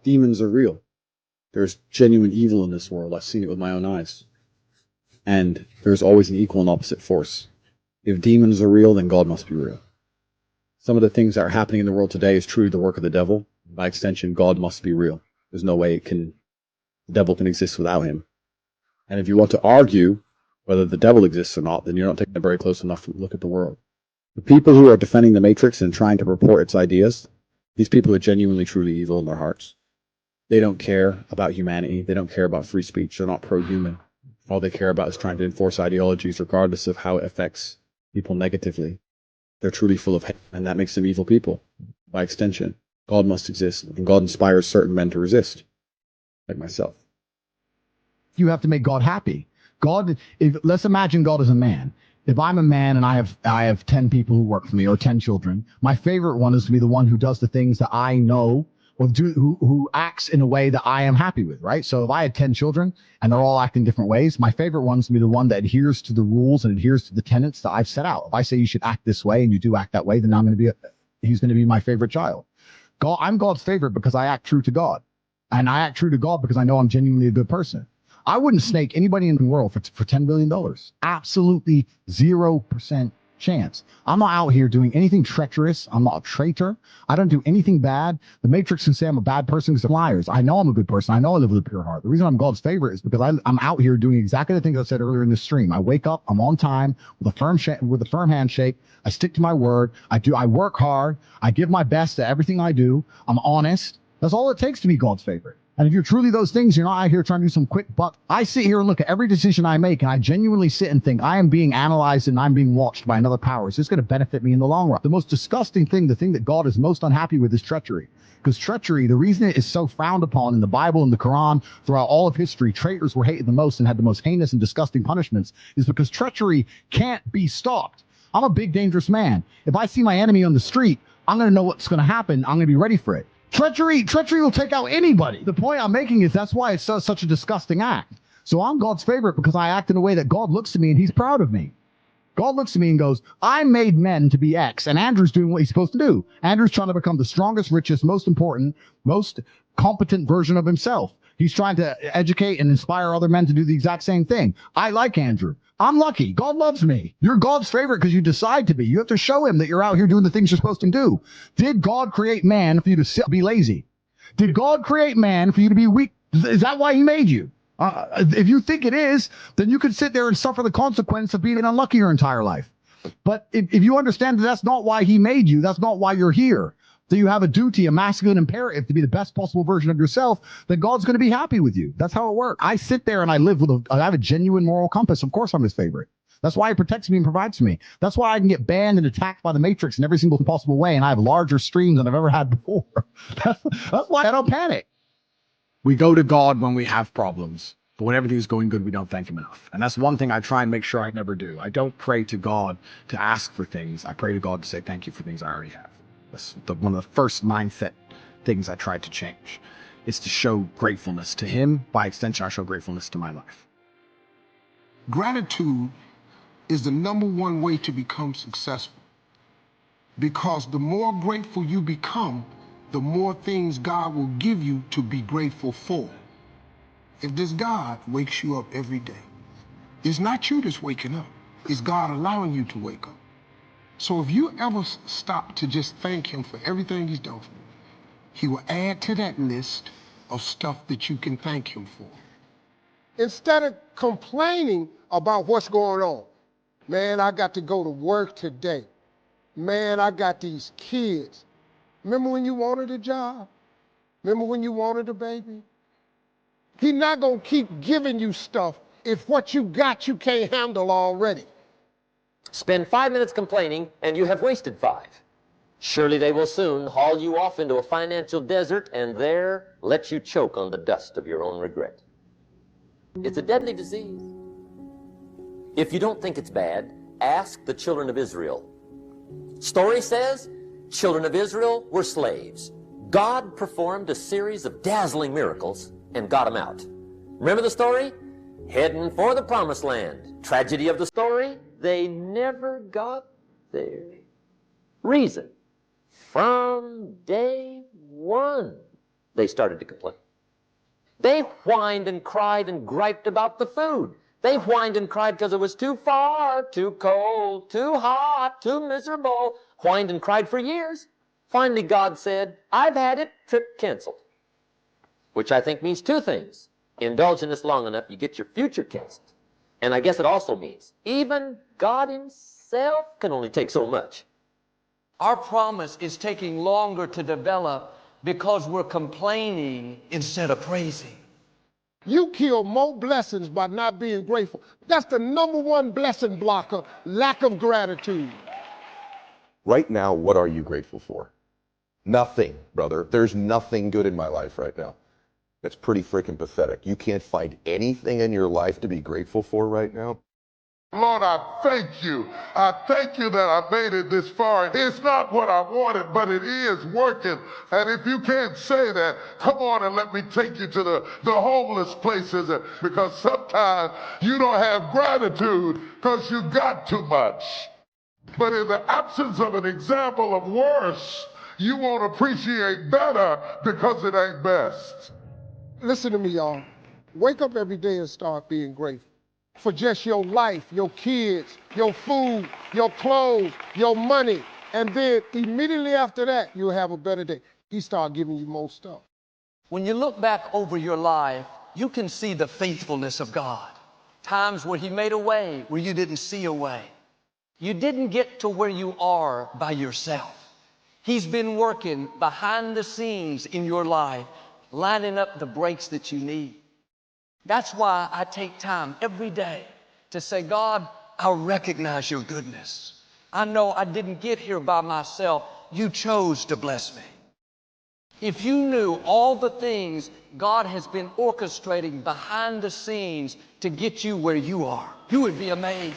Demons are real. There's genuine evil in this world. I've seen it with my own eyes. And there's always an equal and opposite force. If demons are real, then God must be real. Some of the things that are happening in the world today is truly the work of the devil. By extension, God must be real. There's no way the devil can exist without him. And if you want to argue whether the devil exists or not, then you're not taking a very close enough look at the world. The people who are defending the Matrix and trying to report its ideas, these people are genuinely, truly evil in their hearts. They don't care about humanity. They don't care about free speech. They're not pro-human. All they care about is trying to enforce ideologies regardless of how it affects people negatively. They're truly full of hate, and that makes them evil people. By extension, God must exist, and God inspires certain men to resist, like myself. You have to make God happy. Let's imagine God is a man. If I'm a man and I have 10 people who work for me or 10 children, my favorite one is to be the one who does the things that I know or who acts in a way that I am happy with, right? So if I had 10 children and they're all acting different ways, my favorite one is to be the one that adheres to the rules and adheres to the tenets that I've set out. If I say you should act this way and you do act that way, then he's going to be my favorite child. I'm God's favorite because I act true to God. And I act true to God because I know I'm genuinely a good person. I wouldn't snake anybody in the world for $10 billion. Absolutely 0% chance. I'm not out here doing anything treacherous. I'm not a traitor. I don't do anything bad. The Matrix can say I'm a bad person because they're liars. I know I'm a good person. I know I live with a pure heart. The reason I'm God's favorite is because I'm out here doing exactly the things I said earlier in this stream. I wake up, I'm on time with a firm handshake. I stick to my word. I work hard. I give my best to everything I do. I'm honest. That's all it takes to be God's favorite. And if you're truly those things, you're not out here trying to do some quick buck. I sit here and look at every decision I make, and I genuinely sit and think I am being analyzed and I'm being watched by another power. Is this going to benefit me in the long run? The most disgusting thing, the thing that God is most unhappy with, is treachery. Because treachery, the reason it is so frowned upon in the Bible and the Quran throughout all of history, traitors were hated the most and had the most heinous and disgusting punishments, is because treachery can't be stopped. I'm a big, dangerous man. If I see my enemy on the street, I'm going to know what's going to happen. I'm going to be ready for it. Treachery will take out anybody. The point I'm making is that's why it's such a disgusting act. So I'm God's favorite because I act in a way that God looks at me and he's proud of me. God looks at me and goes, I made men to be X, and Andrew's doing what he's supposed to do. Andrew's trying to become the strongest, richest, most important, most competent version of himself. He's trying to educate and inspire other men to do the exact same thing. I like Andrew. I'm lucky. God loves me. You're God's favorite because you decide to be. You have to show him that you're out here doing the things you're supposed to do. Did God create man for you to be lazy? Did God create man for you to be weak? Is that why he made you? If you think it is, then you could sit there and suffer the consequence of being unlucky your entire life. But if you understand that that's not why he made you, that's not why you're here, that you have a duty, a masculine imperative to be the best possible version of yourself, then God's going to be happy with you. That's how it works. I sit there and I have a genuine moral compass. Of course I'm his favorite. That's why he protects me and provides for me. That's why I can get banned and attacked by the Matrix in every single possible way, and I have larger streams than I've ever had before. That's why I don't panic. We go to God when we have problems, but when everything's going good, we don't thank him enough. And that's one thing I try and make sure I never do. I don't pray to God to ask for things. I pray to God to say thank you for things I already have. That's one of the first mindset things I tried to change, is to show gratefulness to him. By extension, I show gratefulness to my life. Gratitude is the #1 way to become successful, because the more grateful you become, the more things God will give you to be grateful for. If this God wakes you up every day, it's not you that's waking up, it's God allowing you to wake up. So if you ever stop to just thank him for everything he's done for you, he will add to that list of stuff that you can thank him for. Instead of complaining about what's going on, man, I got to go to work today. Man, I got these kids. Remember when you wanted a job? Remember when you wanted a baby? He's not going to keep giving you stuff if what you got you can't handle already. Spend 5 minutes complaining, and you have wasted 5. Surely they will soon haul you off into a financial desert and there let you choke on the dust of your own regret. It's a deadly disease. If you don't think it's bad, ask the children of Israel. Story says, children of Israel were slaves. God performed a series of dazzling miracles and got them out. Remember the story? Heading for the promised land. Tragedy of the story, they never got there. Reason, from day one, they started to complain. They whined and cried and griped about the food. They whined and cried because it was too far, too cold, too hot, too miserable. Whined and cried for years. Finally, God said, I've had it, trip canceled. Which I think means two things. Indulge in this long enough, you get your future canceled. And I guess it also means even God himself can only take so much. Our promise is taking longer to develop because we're complaining instead of praising. You kill more blessings by not being grateful. That's the number one blessing blocker, lack of gratitude. Right now, what are you grateful for? Nothing, brother. There's nothing good in my life right now. That's pretty freaking pathetic. You can't find anything in your life to be grateful for right now? Lord, I thank you. I thank you that I made it this far. It's not what I wanted, but it is working. And if you can't say that, come on and let me take you to the homeless places, because sometimes you don't have gratitude because you got too much. But in the absence of an example of worse, you won't appreciate better because it ain't best. Listen to me, y'all. Wake up every day and start being grateful for just your life, your kids, your food, your clothes, your money. And then immediately after that, you'll have a better day. He start giving you more stuff. When you look back over your life, you can see the faithfulness of God. Times where he made a way where you didn't see a way. You didn't get to where you are by yourself. He's been working behind the scenes in your life, lining up the breaks that you need. That's why I take time every day to say, God, I recognize your goodness. I know I didn't get here by myself. You chose to bless me. If you knew all the things God has been orchestrating behind the scenes to get you where you are, you would be amazed.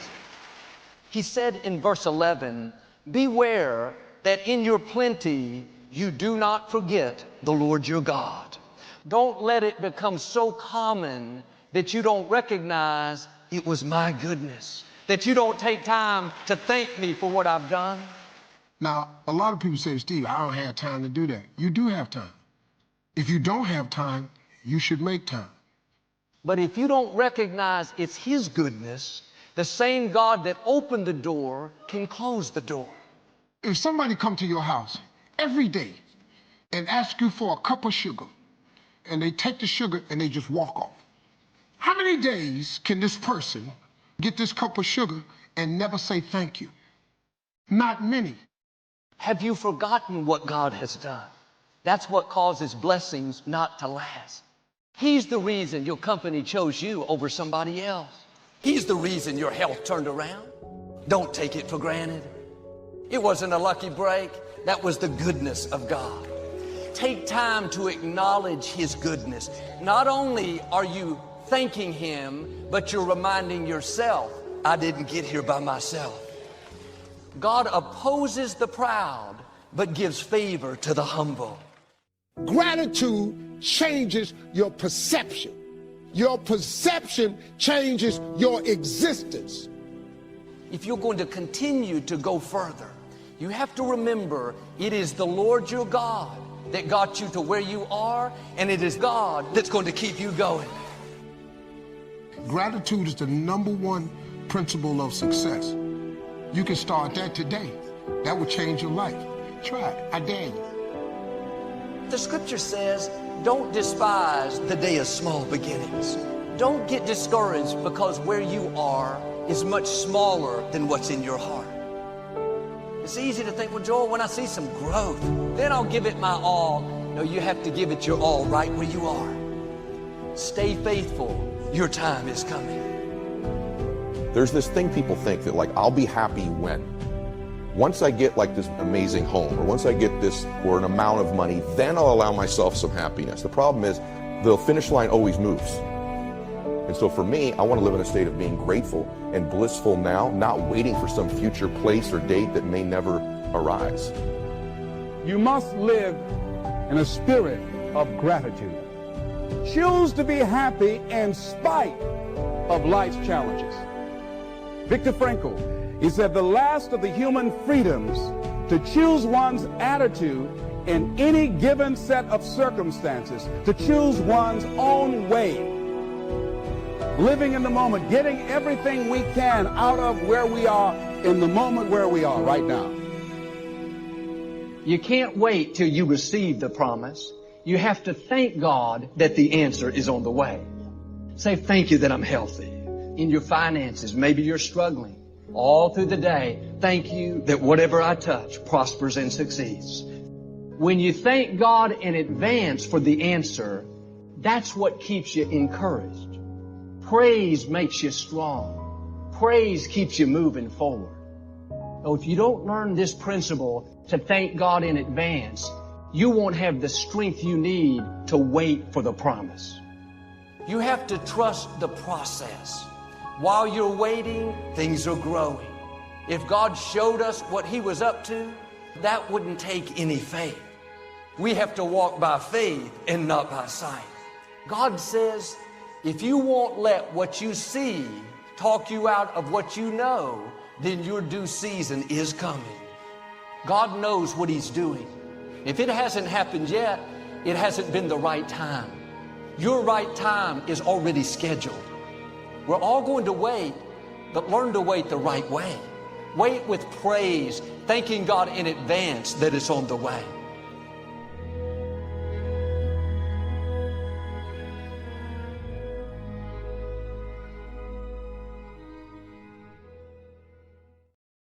He said in verse 11, beware that in your plenty you do not forget the Lord your God. Don't let it become so common that you don't recognize it was my goodness, that you don't take time to thank me for what I've done. Now, a lot of people say, Steve, I don't have time to do that. You do have time. If you don't have time, you should make time. But if you don't recognize it's his goodness, the same God that opened the door can close the door. If somebody come to your house every day and ask you for a cup of sugar, and they take the sugar and they just walk off, how many days can this person get this cup of sugar and never say thank you? Not many. Have you forgotten what God has done? That's what causes blessings not to last. He's the reason your company chose you over somebody else. He's the reason your health turned around. Don't take it for granted. It wasn't a lucky break. That was the goodness of God. Take time to acknowledge his goodness. Not only are you thanking him, but you're reminding yourself, I didn't get here by myself. God opposes the proud, but gives favor to the humble. Gratitude changes your perception. Your perception changes your existence. If you're going to continue to go further, you have to remember it is the Lord your God that got you to where you are, and it is God that's going to keep you going. Gratitude is the number one principle of success. You can start that today. That will change your life. Try it. I dare you. The scripture says, don't despise the day of small beginnings. Don't get discouraged because where you are is much smaller than what's in your heart. It's easy to think, well, Joel, when I see some growth, then I'll give it my all. No, you have to give it your all right where you are. Stay faithful. Your time is coming. There's this thing people think that, like, I'll be happy when. Once I get like this amazing home, or once I get this or an amount of money, then I'll allow myself some happiness. The problem is the finish line always moves. And so for me, I want to live in a state of being grateful and blissful now, not waiting for some future place or date that may never arise. You must live in a spirit of gratitude. Choose to be happy in spite of life's challenges. Viktor Frankl, he said the last of the human freedoms to choose one's attitude in any given set of circumstances to choose one's own way, living in the moment, getting everything we can out of where we are in the moment where we are right now. You can't wait till you receive the promise. You have to thank God that the answer is on the way. Say, thank you that I'm healthy. In your finances, maybe you're struggling. All through the day, thank you that whatever I touch prospers and succeeds. When you thank God in advance for the answer, that's what keeps you encouraged. Praise makes you strong. Praise keeps you moving forward. So if you don't learn this principle to thank God in advance, you won't have the strength you need to wait for the promise. You have to trust the process. While you're waiting, things are growing. If God showed us what He was up to, that wouldn't take any faith. We have to walk by faith and not by sight. God says, if you won't let what you see talk you out of what you know, then your due season is coming. God knows what He's doing. If it hasn't happened yet, it hasn't been the right time. Your right time is already scheduled. We're all going to wait, but learn to wait the right way. Wait with praise, thanking God in advance that it's on the way.